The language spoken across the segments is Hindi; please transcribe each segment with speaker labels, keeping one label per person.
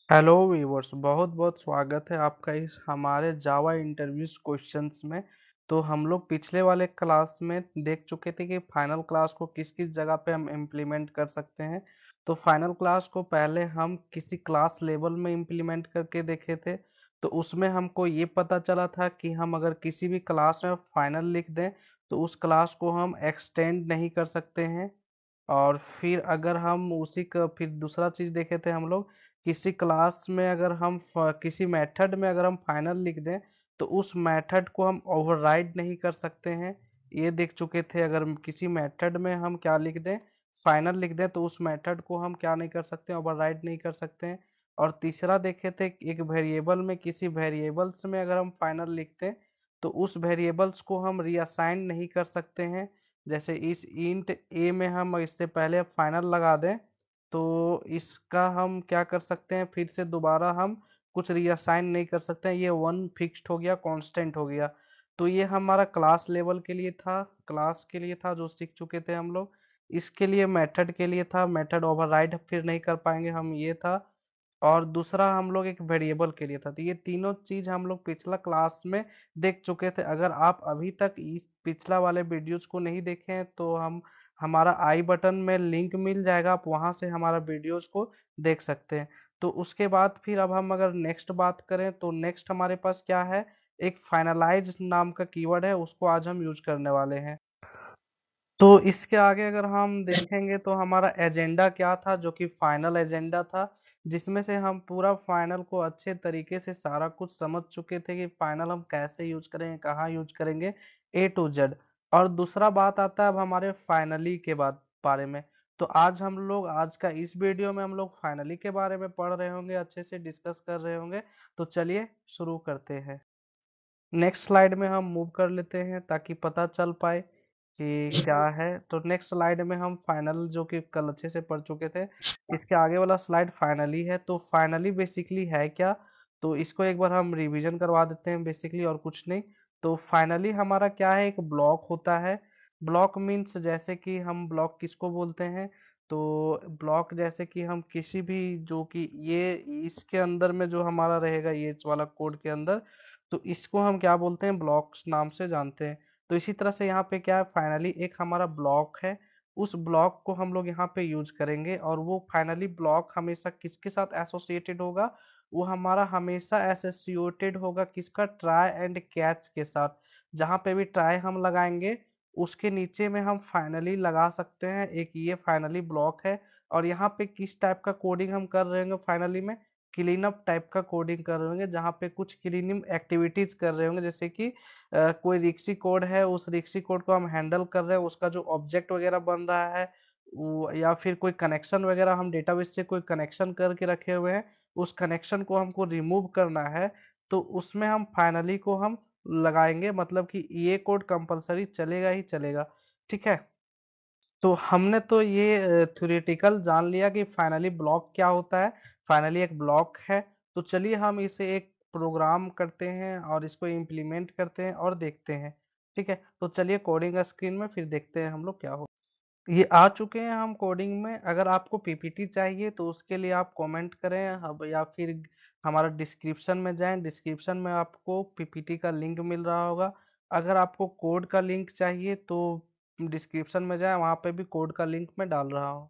Speaker 1: हेलो व्यूअर्स, बहुत बहुत स्वागत है आपका इस हमारे जावा इंटरव्यूज क्वेश्चंस में। तो हम लोग पिछले वाले क्लास में देख चुके थे कि फाइनल क्लास को किस किस जगह पे हम इम्प्लीमेंट कर सकते हैं। तो फाइनल क्लास को पहले हम किसी क्लास लेवल में इम्प्लीमेंट करके देखे थे। तो उसमें हमको ये पता चला था कि हम अगर किसी भी क्लास में फाइनल लिख दें तो उस क्लास को हम एक्सटेंड नहीं कर सकते हैं। और फिर अगर हम उसी का फिर दूसरा चीज देखे थे हम लोग, किसी क्लास में अगर हम किसी मेथड में अगर हम फाइनल लिख दें तो उस मेथड को हम ओवरराइड नहीं कर सकते हैं। ये देख चुके थे, अगर हम किसी मेथड में हम क्या लिख दें, फाइनल लिख दें, तो उस मेथड को हम क्या नहीं कर सकते, ओवरराइड नहीं कर सकते हैं। और तीसरा देखे थे, एक वेरिएबल में किसी वेरिएबल्स में अगर हम फाइनल लिखते हैं तो उस वेरिएबल्स को हम रीअसाइन नहीं कर सकते हैं। जैसे इस इंट ए में हम इससे पहले फाइनल लगा दें तो इसका हम क्या कर सकते हैं, फिर से दोबारा हम कुछ रीअसाइन नहीं कर सकते हैं। ये वन फिक्स्ड हो गया, कांस्टेंट हो गया। तो ये हमारा क्लास लेवल के लिए था, क्लास के लिए था जो सीख चुके थे हम लोग। इसके लिए मेथड के लिए था, मेथड ओवरराइड फिर नहीं कर पाएंगे हम, ये था। और दूसरा हम लोग एक वेरिएबल के लिए था। तो ये तीनों चीज हम लोग पिछला क्लास में देख चुके थे। अगर आप अभी तक इस पिछला वाले वीडियोस को नहीं देखे हैं तो हम हमारा आई बटन में लिंक मिल जाएगा, आप वहां से हमारा वीडियोस को देख सकते हैं। तो उसके बाद फिर अब हम अगर नेक्स्ट बात करें तो नेक्स्ट हमारे पास क्या है, एक फाइनलाइज नाम का कीवर्ड है, उसको आज हम यूज करने वाले हैं। तो इसके आगे अगर हम देखेंगे तो हमारा एजेंडा क्या था, जो कि फाइनल एजेंडा था, जिसमें से हम पूरा फाइनल को अच्छे तरीके से सारा कुछ समझ चुके थे कि फाइनल हम कैसे यूज करेंगे, कहाँ यूज करेंगे, ए टू जेड। और दूसरा बात आता है अब हमारे फाइनली के बाद बारे में। तो आज हम लोग, आज का इस वीडियो में हम लोग फाइनली के बारे में पढ़ रहे होंगे, अच्छे से डिस्कस कर रहे होंगे। तो चलिए शुरू करते हैं। नेक्स्ट स्लाइड में हम मूव कर लेते हैं ताकि पता चल पाए कि क्या है। तो नेक्स्ट स्लाइड में हम फाइनल, जो कि कल अच्छे से पढ़ चुके थे, इसके आगे वाला स्लाइड फाइनली है। तो फाइनली बेसिकली है क्या, तो इसको एक बार हम रिवीजन करवा देते हैं बेसिकली, और कुछ नहीं। तो फाइनली हमारा क्या है, एक ब्लॉक होता है। ब्लॉक मीन्स जैसे कि हम ब्लॉक किसको बोलते हैं, तो ब्लॉक जैसे कि हम किसी भी, जो कि ये इसके अंदर में जो हमारा रहेगा, ये वाला कोड के अंदर, तो इसको हम क्या बोलते हैं, ब्लॉक्स नाम से जानते हैं। तो इसी तरह से यहाँ पे क्या है, फाइनली एक हमारा ब्लॉक है, उस ब्लॉक को हम लोग यहाँ पे यूज करेंगे। और वो फाइनली ब्लॉक हमेशा किसके साथ एसोसिएटेड होगा, वो हमारा हमेशा एसोसिएटेड होगा किसका, ट्राई एंड कैच के साथ। जहाँ पे भी ट्राई हम लगाएंगे उसके नीचे में हम फाइनली लगा सकते हैं, एक ये फाइनली ब्लॉक है। और यहाँ पे किस टाइप का कोडिंग हम कर रहे होंगे फाइनली में, क्लीन अप टाइप का कोडिंग कर रहे होंगे, जहाँ पे कुछ क्लीनिंग एक्टिविटीज कर रहे होंगे। जैसे कि कोई रिक्सी कोड है, उस रिक्सी कोड को हम हैंडल कर रहे हैं, उसका जो ऑब्जेक्ट वगैरह बन रहा है या फिर कोई कनेक्शन वगैरह हम डेटाबेस से कोई कनेक्शन करके रखे हुए हैं, उस कनेक्शन को हमको रिमूव करना है। तो उसमें हम फाइनली को हम लगाएंगे, मतलब कि ये कोड कंपलसरी चलेगा ही चलेगा। ठीक है। तो हमने तो ये थ्योरेटिकल जान लिया कि फाइनली ब्लॉक क्या होता है, फाइनली एक ब्लॉक है। तो चलिए हम इसे एक प्रोग्राम करते हैं और इसको इम्प्लीमेंट करते हैं और देखते हैं। ठीक है, तो चलिए कोडिंग स्क्रीन में फिर देखते हैं हम लोग क्या हो। ये आ चुके हैं हम कोडिंग में। अगर आपको पीपीटी चाहिए तो उसके लिए आप कमेंट करें अब, या फिर हमारा डिस्क्रिप्शन में जाएं, डिस्क्रिप्शन में आपको पीपीटी का लिंक मिल रहा होगा। अगर आपको कोड का लिंक चाहिए तो डिस्क्रिप्शन में जाएं, वहाँ पे भी कोड का लिंक मैं डाल रहा हूँ।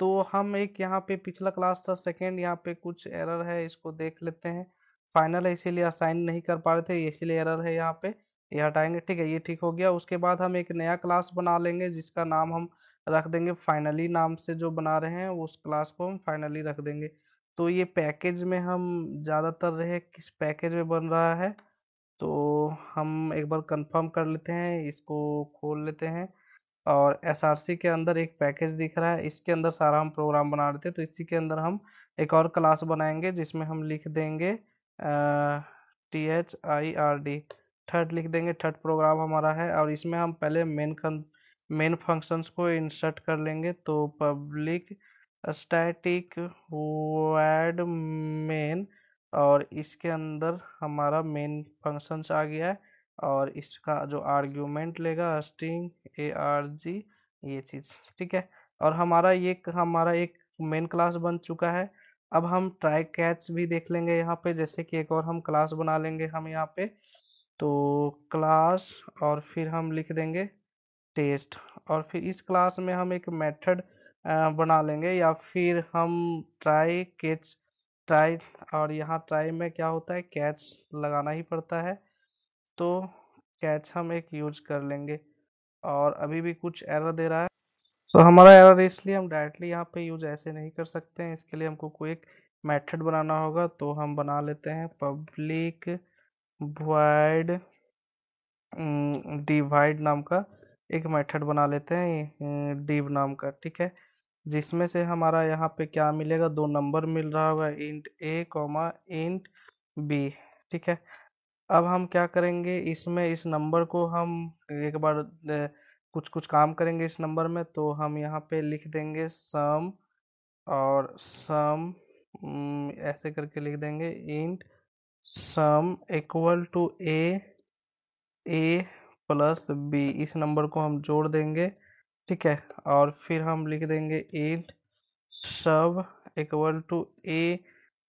Speaker 1: तो हम एक यहाँ पे पिछला क्लास था सेकेंड, यहाँ पे कुछ एरर है, इसको देख लेते हैं। फाइनल है इसीलिए असाइन नहीं कर पा रहे थे, इसीलिए एरर है यहाँ पे, ये हटाएंगे। ठीक है, ये ठीक हो गया। उसके बाद हम एक नया क्लास बना लेंगे जिसका नाम हम रख देंगे फाइनली, नाम से जो बना रहे हैं उस क्लास को हम फाइनली रख देंगे। तो ये पैकेज में हम ज्यादातर रहे किस पैकेज में बन रहा है, तो हम एक बार कंफर्म कर लेते हैं, इसको खोल लेते हैं। और एसआरसी के अंदर एक पैकेज दिख रहा है, इसके अंदर सारा हम प्रोग्राम बना रहे थे। तो इसी के अंदर हम एक और क्लास बनाएंगे जिसमें हम लिख देंगे THIRD, थर्ड लिख देंगे। थर्ड प्रोग्राम हमारा है और इसमें हम पहले मेन फंक्शंस को इंसर्ट कर लेंगे। तो पब्लिक स्टैटिक वॉइड मेन, और इसके अंदर हमारा मेन फंक्शंस आ गया है। और इसका जो आर्ग्यूमेंट लेगा स्ट्रिंग ARG, ये चीज ठीक है। और हमारा एक मेन क्लास बन चुका है। अब हम ट्राई कैच भी देख लेंगे यहाँ पे, जैसे कि एक और हम क्लास बना लेंगे हम यहाँ पे। तो क्लास, और फिर हम लिख देंगे टेस्ट, और फिर इस क्लास में हम एक मेथड बना लेंगे, या फिर हम ट्राई कैच, ट्राई, और यहाँ ट्राई में क्या होता है, कैच लगाना ही पड़ता है, तो कैच हम एक यूज कर लेंगे। और अभी भी कुछ एरर दे रहा है, तो हमारा एरर इसलिए हम डायरेक्टली यहाँ पे यूज ऐसे नहीं कर सकते हैं, इसके लिए हमको कोई एक मेथड बनाना होगा। तो हम बना लेते हैं पब्लिक वॉइड डिवाइड नाम का एक मेथड बना लेते हैं, div नाम का, ठीक है। जिसमें से हमारा यहाँ पे क्या मिलेगा, दो नंबर मिल रहा होगा, इंट ए कॉमा इंट बी, ठीक है। अब हम क्या करेंगे, इसमें इस नंबर को हम एक बार कुछ कुछ काम करेंगे इस नंबर में। तो हम यहाँ पे लिख देंगे सम, और सम ऐसे करके लिख देंगे, int sum equal to A plus B, इस नंबर को हम जोड़ देंगे, ठीक है। और फिर हम लिख देंगे int sub equal to A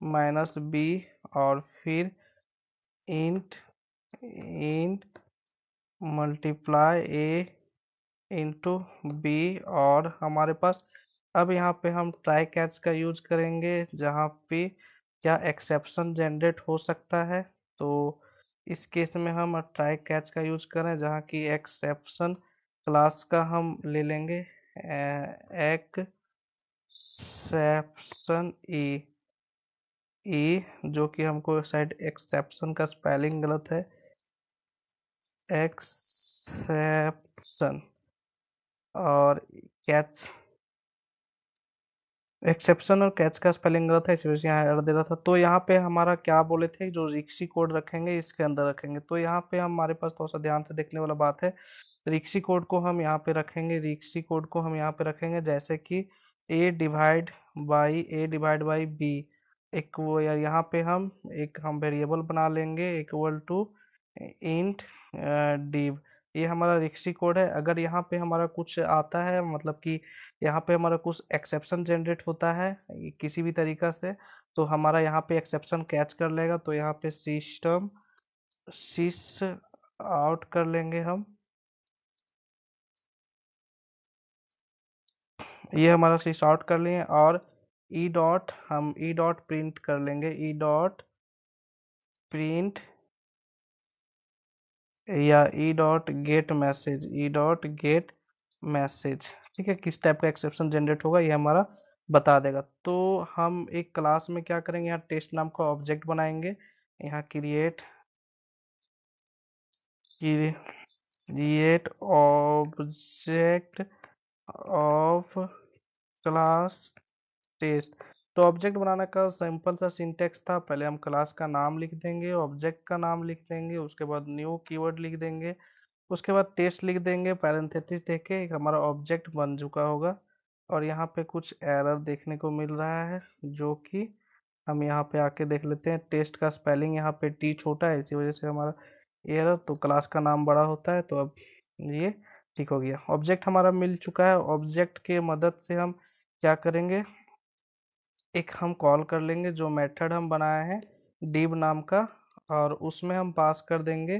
Speaker 1: minus B, और फिर int int multiply A into B. और हमारे पास अब यहाँ पे हम ट्राई कैच का यूज करेंगे, जहाँ पे क्या एक्सेप्शन जनरेट हो सकता है। तो इस केस में हम ट्राई कैच का यूज करें, जहाँ की एक्सेप्शन क्लास का हम ले लेंगे एक्सेप्शन ई, जो कि हमको शायद एक्सेप्शन का स्पेलिंग गलत है, एक्सेप्शन, और कैच, एक्सेप्शन और कैच का स्पेलिंग गलत है, इस वजह से यहाँ एरर दे रहा था। तो यहाँ पे हमारा क्या बोले थे, जो रिक्सी कोड रखेंगे इसके अंदर रखेंगे। तो यहाँ पे हमारे पास थोड़ा सा ध्यान से देखने वाला बात है, रिक्सी कोड को हम यहाँ पे रखेंगे, रिक्सी कोड को हम यहाँ पे रखेंगे, जैसे कि ए डिवाइड बाई बी, एक वो, या यहाँ पे हम वेरिएबल बना लेंगे इक्वल टू इंट div। ये हमारा रिक्सी कोड है। अगर यहाँ पे हमारा कुछ आता है, मतलब कि यहाँ पे हमारा कुछ एक्सेप्शन जनरेट होता है किसी भी तरीका से, तो हमारा यहाँ पे एक्सेप्शन कैच कर लेगा। तो यहाँ पे सिस्टम सिस आउट कर लेंगे हम, ये हमारा सिस आउट कर लिए। और ई डॉट प्रिंट कर लेंगे, प्रिंट या ई डॉट गेट मैसेज, ठीक है। किस टाइप का एक्सेप्शन जनरेट होगा ये हमारा बता देगा। तो हम एक क्लास में क्या करेंगे, यहाँ टेस्ट नाम का ऑब्जेक्ट बनाएंगे, यहाँ create object of class test. तो ऑब्जेक्ट बनाने का सिंपल सा सिंटेक्स था, पहले हम क्लास का नाम लिख देंगे, ऑब्जेक्ट का नाम लिख देंगे, उसके बाद न्यू कीवर्ड लिख देंगे, उसके बाद टेस्ट लिख देंगे, पैरेंथेसिस देके एक हमारा ऑब्जेक्ट बन चुका होगा। और यहाँ पे कुछ एरर देखने को मिल रहा है, जो कि हम यहाँ पे आके देख लेते हैं। टेस्ट का स्पेलिंग यहाँ पे टी छोटा है, इसी वजह से हमारा एरर। तो क्लास का नाम बड़ा होता है, तो अब ये ठीक हो गया। ऑब्जेक्ट हमारा मिल चुका है, ऑब्जेक्ट के मदद से हम क्या करेंगे, एक हम कॉल कर लेंगे, जो मेथड हम बनाए हैं div नाम का, और उसमें हम पास कर देंगे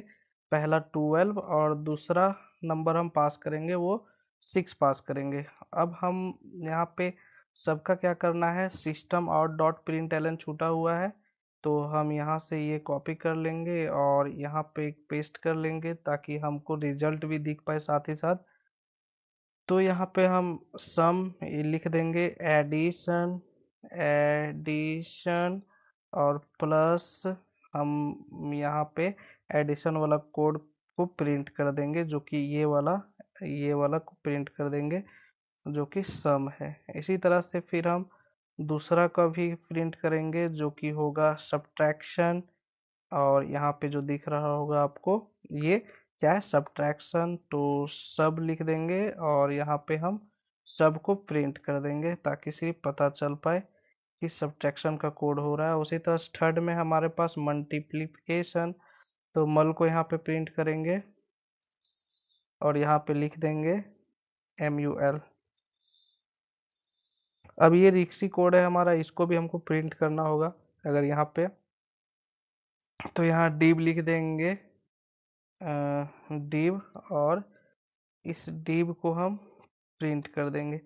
Speaker 1: पहला 12, और दूसरा नंबर हम पास करेंगे वो 6 पास करेंगे। अब हम यहाँ पे सबका क्या करना है, system out dot print ln छूटा हुआ है, तो हम यहाँ से ये कॉपी कर लेंगे और यहाँ पे पेस्ट कर लेंगे, ताकि हमको रिजल्ट भी दिख पाए साथ ही साथ। तो यहाँ पे हम सम लिख देंगे, एडिशन एडिशन, और प्लस हम यहाँ पे एडिशन वाला कोड को प्रिंट कर देंगे, जो कि ये वाला को प्रिंट कर देंगे, जो कि सम है। इसी तरह से फिर हम दूसरा का भी प्रिंट करेंगे, जो कि होगा सब्ट्रैक्शन, और यहाँ पे जो दिख रहा होगा आपको, ये क्या है, सब्ट्रैक्शन। तो सब लिख देंगे, और यहाँ पे हम सब को प्रिंट कर देंगे, ताकि सिर्फ पता चल पाए कि सब्ट्रैक्शन का कोड हो रहा है। उसी तरह थर्ड में हमारे पास मल्टीप्लिकेशन, तो मल को यहाँ पे प्रिंट करेंगे, और यहाँ पे लिख देंगे MUL। अब ये रिक्सी कोड है हमारा, इसको भी हमको प्रिंट करना होगा। अगर यहाँ पे तो यहाँ div लिख देंगे, div, और इस div को हम प्रिंट कर देंगे।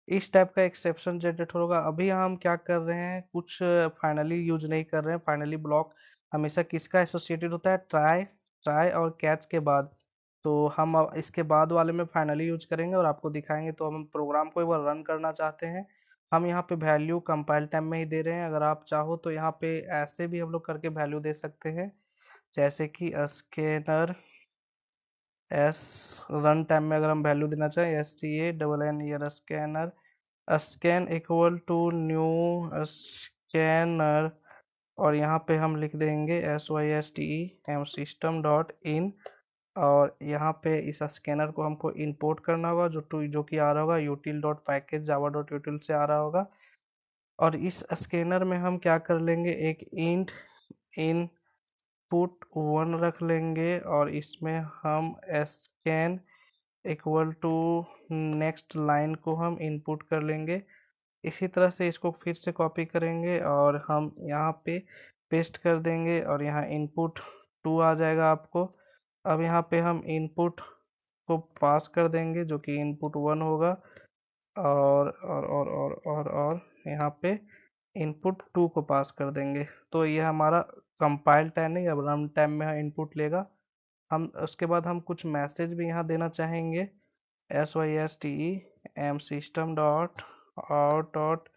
Speaker 1: इस टाइप का एक्सेप्शन जनरेट होगा। अभी हम क्या कर रहे हैं, कुछ फाइनली यूज नहीं कर रहे हैं। फाइनली ब्लॉक हमेशा किसका एसोसिएटेड होता है, ट्राई, ट्राई और कैच के बाद। तो हम अब इसके बाद वाले में फाइनली यूज करेंगे और आपको दिखाएंगे। तो हम प्रोग्राम को एक बार रन करना चाहते हैं। हम यहाँ पे वैल्यू कंपाइल टाइम में ही दे रहे हैं। अगर आप चाहो तो यहाँ पे ऐसे भी हम लोग करके वैल्यू दे सकते हैं, जैसे कि स्कैनर एस, रन टाइम में अगर हम वैल्यू देना चाहें SCANN scanner, scan equal to new scanner, और यहाँ पे हम लिख देंगे SYSTEM सिस्टम डॉट इन। और यहाँ पे इस स्कैनर को हमको इंपोर्ट करना होगा, जो कि आ रहा होगा util dot package Java dot util से आ रहा होगा। और इस स्कैनर में हम क्या कर लेंगे, एक इंट इनपुट 1 रख लेंगे, और इसमें हम scan equal to next line को हम इनपुट कर लेंगे। इसी तरह से इसको फिर से कॉपी करेंगे और हम यहाँ पे पेस्ट कर देंगे, और यहाँ इनपुट 2 आ जाएगा आपको। अब यहाँ पे हम इनपुट को पास कर देंगे, जो कि इनपुट 1 होगा, और यहाँ पे इनपुट 2 को पास कर देंगे। तो ये हमारा कंपाइल टाइम नहीं, अब रन टाइम में इनपुट लेगा। हम उसके बाद हम कुछ मैसेज भी यहाँ देना चाहेंगे, SYSTEM system dot out dot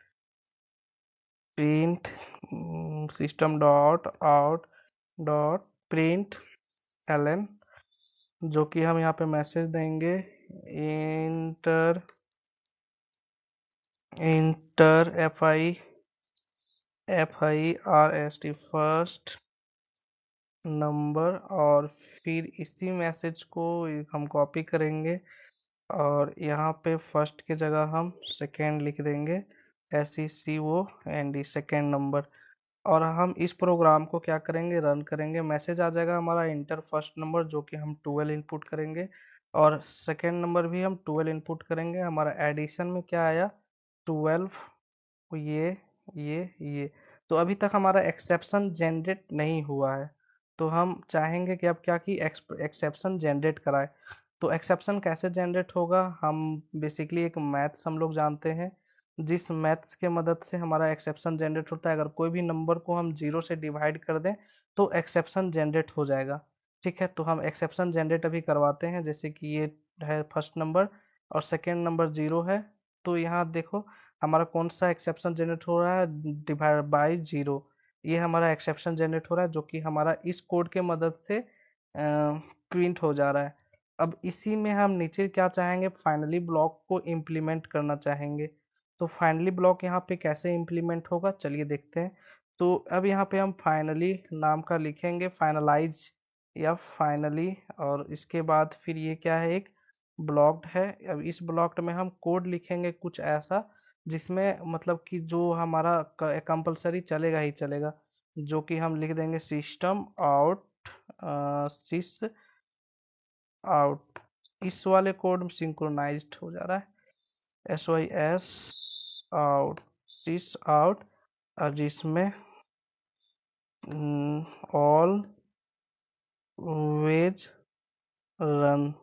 Speaker 1: print, system dot out dot print ln, जो कि हम यहाँ पे मैसेज देंगे enter enter FIRST first number. और फिर इसी मैसेज को हम कॉपी करेंगे और यहाँ पे फर्स्ट की जगह हम सेकेंड लिख देंगे, SECOND सेकेंड नंबर। और हम इस प्रोग्राम को क्या करेंगे, रन करेंगे। मैसेज आ जाएगा हमारा इंटर फर्स्ट नंबर, जो कि हम 12 इनपुट करेंगे, और सेकेंड नंबर भी हम 12 इनपुट करेंगे। हमारा एडिशन में क्या आया, 12, ये ये। तो अभी तक हमारा एक्सेप्शन जनरेट नहीं हुआ है। तो हम चाहेंगे कि अब क्या कि एक्सेप्शन जनरेट कराए। तो एक्सेप्शन कैसे जनरेट होगा, हम बेसिकली एक मैथ्स हम लोग जानते हैं, जिस मैथ्स के मदद से हमारा एक्सेप्शन जनरेट होता है। अगर कोई भी नंबर को हम 0 से डिवाइड कर दें तो एक्सेप्शन जनरेट हो जाएगा। ठीक है, तो हम एक्सेप्शन जनरेट अभी करवाते हैं। जैसे कि ये है फर्स्ट नंबर और सेकेंड नंबर 0 है, तो यहाँ देखो हमारा कौन सा एक्सेप्शन जनरेट हो रहा है, डिवाइड बाई 0। ये हमारा एक्सेप्शन जनरेट हो रहा है, जो कि हमारा इस कोड के मदद से प्रिंट हो जा रहा है। अब इसी में हम नीचे क्या चाहेंगे, फाइनली ब्लॉक को इम्प्लीमेंट करना चाहेंगे। तो फाइनली ब्लॉक यहाँ पे कैसे इम्प्लीमेंट होगा, चलिए देखते हैं। तो अब यहाँ पे हम फाइनली नाम का लिखेंगे, फाइनलाइज या फाइनली, और इसके बाद फिर ये क्या है, एक ब्लॉक्ड है। अब इस ब्लॉक्ड में हम कोड लिखेंगे कुछ ऐसा, जिसमें मतलब कि जो हमारा कंपलसरी चलेगा ही चलेगा, जो कि हम लिख देंगे सिस्टम आउट, सिस आउट। इस वाले कोड में सिंक्रोनाइज्ड हो जा रहा है, SYS आउट, सिस आउट, और जिसमें ऑलवेज रन,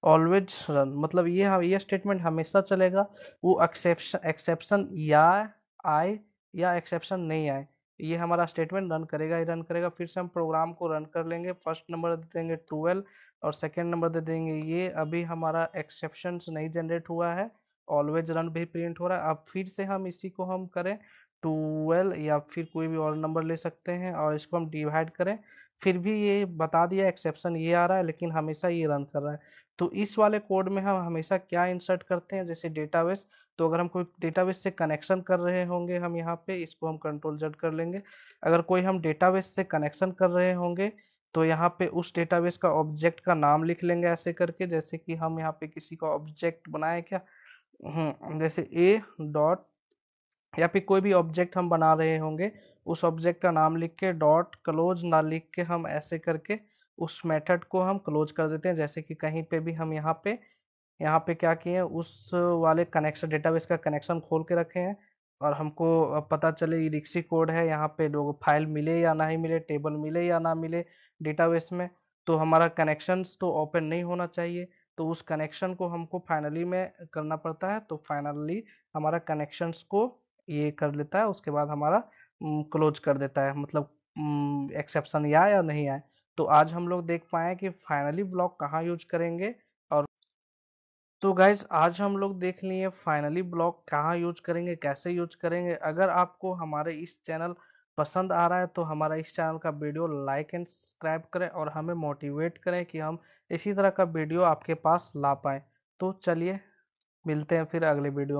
Speaker 1: ऑलवेज रन मतलब ये स्टेटमेंट हमेशा चलेगा। वो एक्सेप्शन एक्सेप्शन या आए या एक्सेप्शन नहीं आए, ये हमारा स्टेटमेंट रन करेगा ही रन करेगा। फिर से हम प्रोग्राम को रन कर लेंगे। फर्स्ट नंबर दे देंगे 12 और सेकेंड नंबर दे देंगे ये। अभी हमारा एक्सेप्शन नहीं जनरेट हुआ है, ऑलवेज रन भी प्रिंट हो रहा है। अब फिर से हम इसी को हम करें 12, या फिर कोई भी और नंबर ले सकते हैं, और इसको हम डिवाइड करें। फिर भी ये बता दिया एक्सेप्शन ये आ रहा है, लेकिन हमेशा ये रन कर रहा है। तो इस वाले कोड में हम हमेशा क्या इंसर्ट करते हैं, जैसे डेटाबेस। तो अगर हम कोई डेटाबेस से कनेक्शन कर रहे होंगे, हम यहाँ पे इसको हम कंट्रोल जेड कर लेंगे। अगर कोई हम डेटाबेस से कनेक्शन कर रहे होंगे, तो यहाँ पे उस डेटाबेस का ऑब्जेक्ट का नाम लिख लेंगे ऐसे करके। जैसे कि हम यहाँ पे किसी का ऑब्जेक्ट बनाए क्या, जैसे ए डॉट, या फिर कोई भी ऑब्जेक्ट हम बना रहे होंगे, उस ऑब्जेक्ट का नाम लिख के डॉट क्लोज ना लिख के हम ऐसे करके उस मेथड को हम क्लोज कर देते हैं। जैसे कि कहीं पे भी हम यहाँ पे यहाँ पे क्या किए हैं, उस वाले कनेक्शन डेटाबेस का कनेक्शन खोल के रखे हैं, और हमको पता चले इरिक्सी कोड है, यहाँ पे लोग फाइल मिले या नहीं मिले, टेबल मिले या ना मिले डेटाबेस में, तो हमारा कनेक्शंस तो ओपन नहीं होना चाहिए। तो उस कनेक्शन को हमको फाइनली में करना पड़ता है, तो फाइनली हमारा कनेक्शंस को ये कर लेता है, उसके बाद हमारा क्लोज कर देता है, मतलब एक्सेप्शन या नहीं आए। तो आज हम लोग देख पाए कि फाइनली ब्लॉक कहाँ यूज करेंगे। और तो गाइज आज हम लोग देख लिए फाइनली ब्लॉक कहाँ यूज करेंगे, कैसे यूज करेंगे। अगर आपको हमारे इस चैनल पसंद आ रहा है तो हमारा इस चैनल का वीडियो लाइक एंड सब्सक्राइब करें और हमें मोटिवेट करें कि हम इसी तरह का वीडियो आपके पास ला पाए। तो चलिए मिलते हैं फिर अगले वीडियो।